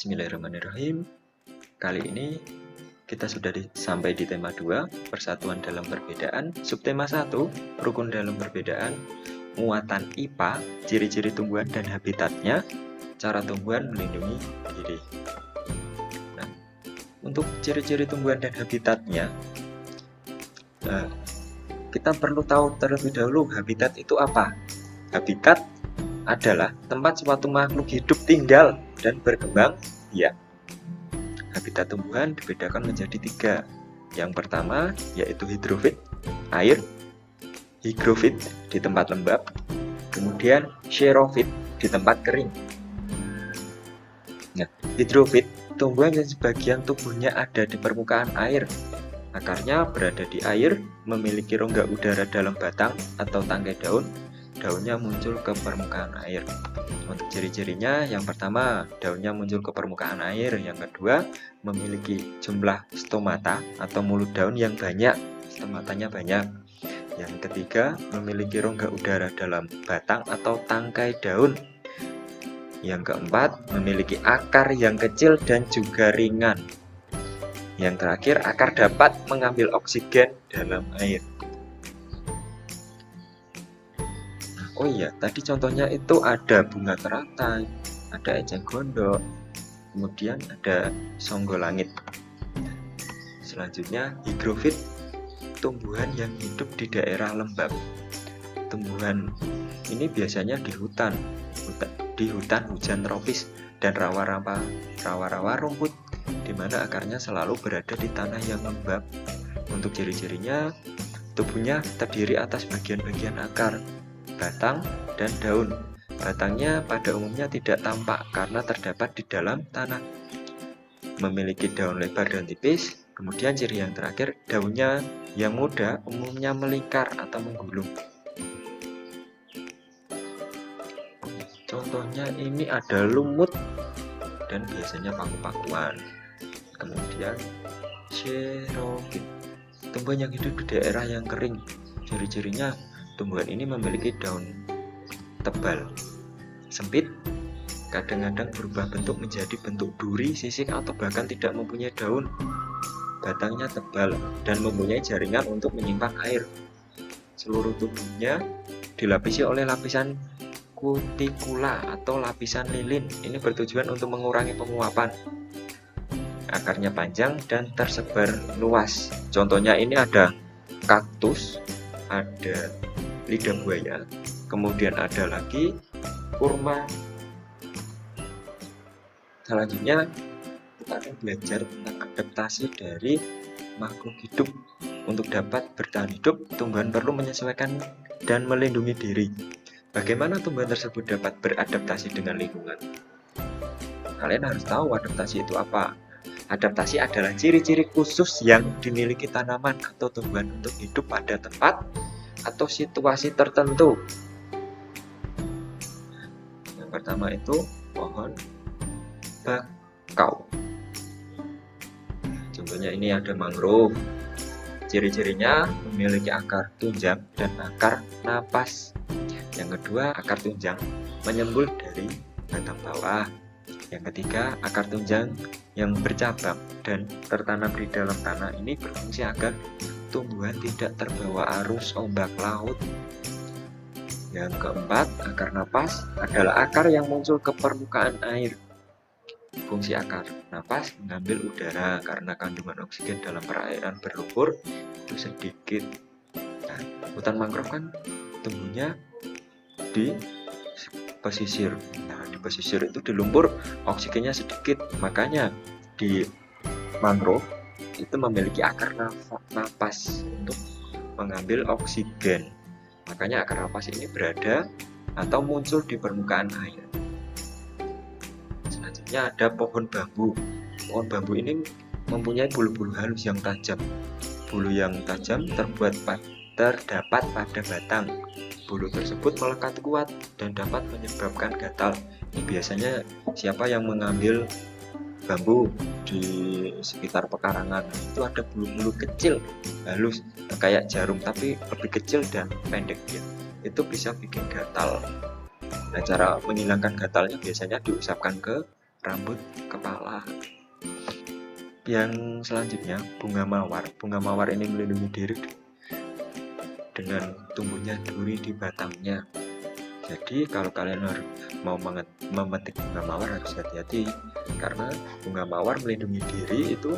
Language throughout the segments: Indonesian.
Bismillahirrahmanirrahim. Kali ini kita sudah sampai di tema 2, persatuan dalam perbedaan. Subtema 1, rukun dalam perbedaan. Muatan IPA, ciri-ciri tumbuhan dan habitatnya. Cara tumbuhan melindungi diri. Nah, untuk ciri-ciri tumbuhan dan habitatnya, kita perlu tahu terlebih dahulu habitat itu apa. Habitat adalah tempat suatu makhluk hidup tinggal dan berkembang biak. Habitat tumbuhan dibedakan menjadi 3. Yang pertama yaitu hidrofit, air, higrofit di tempat lembab, kemudian xerofit di tempat kering. Nah, hidrofit tumbuhan yang sebagian tubuhnya ada di permukaan air. Akarnya berada di air, memiliki rongga udara dalam batang atau tangkai daun. Daunnya muncul ke permukaan air. Untuk ciri-cirinya, yang pertama, daunnya muncul ke permukaan air. Yang kedua, memiliki jumlah stomata atau mulut daun yang banyak, stomatanya banyak. Yang ketiga, memiliki rongga udara dalam batang atau tangkai daun. Yang keempat, memiliki akar yang kecil dan juga ringan. Yang terakhir, akar dapat mengambil oksigen dalam air. Oh iya, tadi contohnya itu ada bunga teratai, ada ejeng gondok, kemudian ada songgolangit. Selanjutnya, higrofit, tumbuhan yang hidup di daerah lembab. Tumbuhan ini biasanya di hutan hujan tropis dan rawa-rawa rumput, di mana akarnya selalu berada di tanah yang lembab. Untuk ciri-cirinya, tubuhnya terdiri atas bagian-bagian akar, batang, dan daun. Batangnya pada umumnya tidak tampak karena terdapat di dalam tanah. Memiliki daun lebar dan tipis. Kemudian ciri yang terakhir, daunnya yang muda umumnya melingkar atau menggulung. Contohnya ini ada lumut dan biasanya paku-pakuan. Kemudian xerofit, tumbuhan yang hidup di daerah yang kering. Ciri-cirinya, tumbuhan ini memiliki daun tebal, sempit, kadang-kadang berubah bentuk menjadi bentuk duri, sisik, atau bahkan tidak mempunyai daun. Batangnya tebal dan mempunyai jaringan untuk menyimpan air. Seluruh tubuhnya dilapisi oleh lapisan kutikula atau lapisan lilin. Ini bertujuan untuk mengurangi penguapan. Akarnya panjang dan tersebar luas. Contohnya ini ada kaktus, ada lidah buaya, kemudian ada lagi kurma. Selanjutnya kita akan belajar tentang adaptasi dari makhluk hidup. Untuk dapat bertahan hidup, tumbuhan perlu menyesuaikan dan melindungi diri. Bagaimana tumbuhan tersebut dapat beradaptasi dengan lingkungan? Kalian harus tahu adaptasi itu apa. Adaptasi adalah ciri-ciri khusus yang dimiliki tanaman atau tumbuhan untuk hidup pada tempat atau situasi tertentu. Yang pertama itu pohon bakau. Contohnya ini ada mangrove. Ciri-cirinya memiliki akar tunjang dan akar napas. Yang kedua, akar tunjang menyembul dari batang bawah. Yang ketiga, akar tunjang yang bercabang dan tertanam di dalam tanah ini berfungsi agar tumbuhan tidak terbawa arus ombak laut. Yang keempat, akar napas adalah akar yang muncul ke permukaan air. Fungsi akar napas mengambil udara karena kandungan oksigen dalam perairan berlumpur itu sedikit. Nah, hutan mangrove kan tumbuhnya di pesisir. Nah, di pesisir itu di lumpur oksigennya sedikit, makanya di mangrove itu memiliki akar napas untuk mengambil oksigen. Makanya akar napas ini berada atau muncul di permukaan air. Selanjutnya ada pohon bambu. Pohon bambu ini mempunyai bulu-bulu halus yang tajam. Bulu yang tajam terdapat pada batang. Bulu tersebut melekat kuat dan dapat menyebabkan gatal. Ini biasanya siapa yang mengambil bambu di sekitar pekarangan itu ada bulu-bulu kecil halus kayak jarum tapi lebih kecil dan pendek ya. Itu bisa bikin gatal. Nah, cara menghilangkan gatalnya biasanya diusapkan ke rambut kepala. Yang selanjutnya bunga mawar. Bunga mawar ini melindungi diri dengan tumbuhnya duri di batangnya. Jadi kalau kalian mau memetik bunga mawar harus hati-hati, karena bunga mawar melindungi diri itu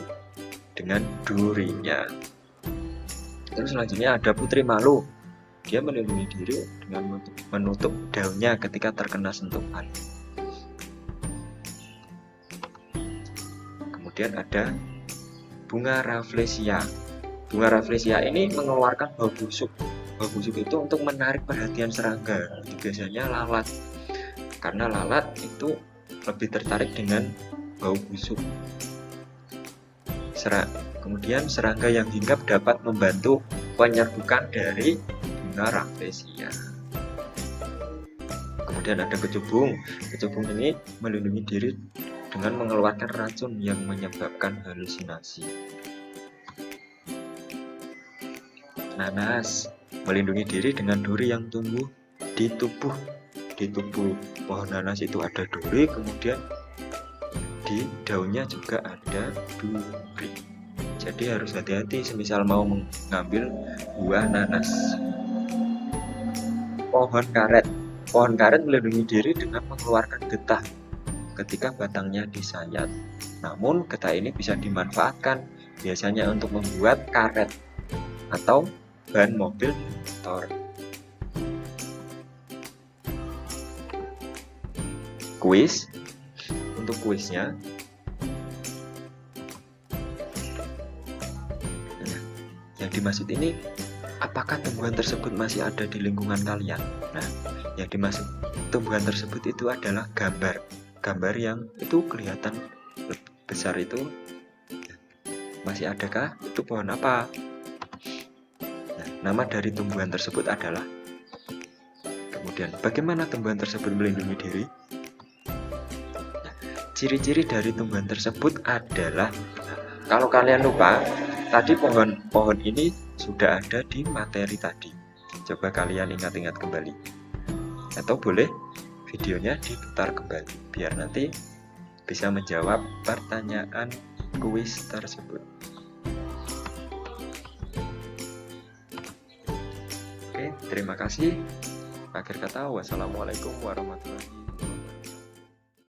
dengan durinya. Terus selanjutnya ada putri malu. Dia melindungi diri dengan menutup daunnya ketika terkena sentuhan. Kemudian ada bunga rafflesia. Bunga rafflesia ini mengeluarkan bau busuk. Bau busuk itu untuk menarik perhatian serangga. Itu biasanya lalat. Karena lalat itu lebih tertarik dengan bau busuk. Kemudian serangga yang hinggap dapat membantu penyerbukan dari bunga rafflesia. Kemudian ada kecubung. Kecubung ini melindungi diri dengan mengeluarkan racun yang menyebabkan halusinasi. Nanas melindungi diri dengan duri yang tumbuh di tubuh. Di tubuh pohon nanas itu ada duri, kemudian di daunnya juga ada duri. Jadi harus hati-hati semisal mau mengambil buah nanas. Pohon karet. Pohon karet melindungi diri dengan mengeluarkan getah ketika batangnya disayat. Namun getah ini bisa dimanfaatkan biasanya untuk membuat karet atau ban mobil motor. Kuis. Untuk kuisnya, yang dimaksud ini, apakah tumbuhan tersebut masih ada di lingkungan kalian? Nah, yang dimaksud tumbuhan tersebut itu adalah gambar yang itu kelihatan besar itu masih adakah? Itu pohon apa? Nah, nama dari tumbuhan tersebut adalah. Kemudian bagaimana tumbuhan tersebut melindungi diri? Nah, ciri-ciri dari tumbuhan tersebut adalah, kalau kalian lupa, tadi pohon ini sudah ada di materi tadi. Coba kalian ingat-ingat kembali. Atau boleh videonya diputar kembali biar nanti bisa menjawab pertanyaan kuis tersebut. Oke, terima kasih. Akhir kata, wassalamualaikum warahmatullahi wabarakatuh.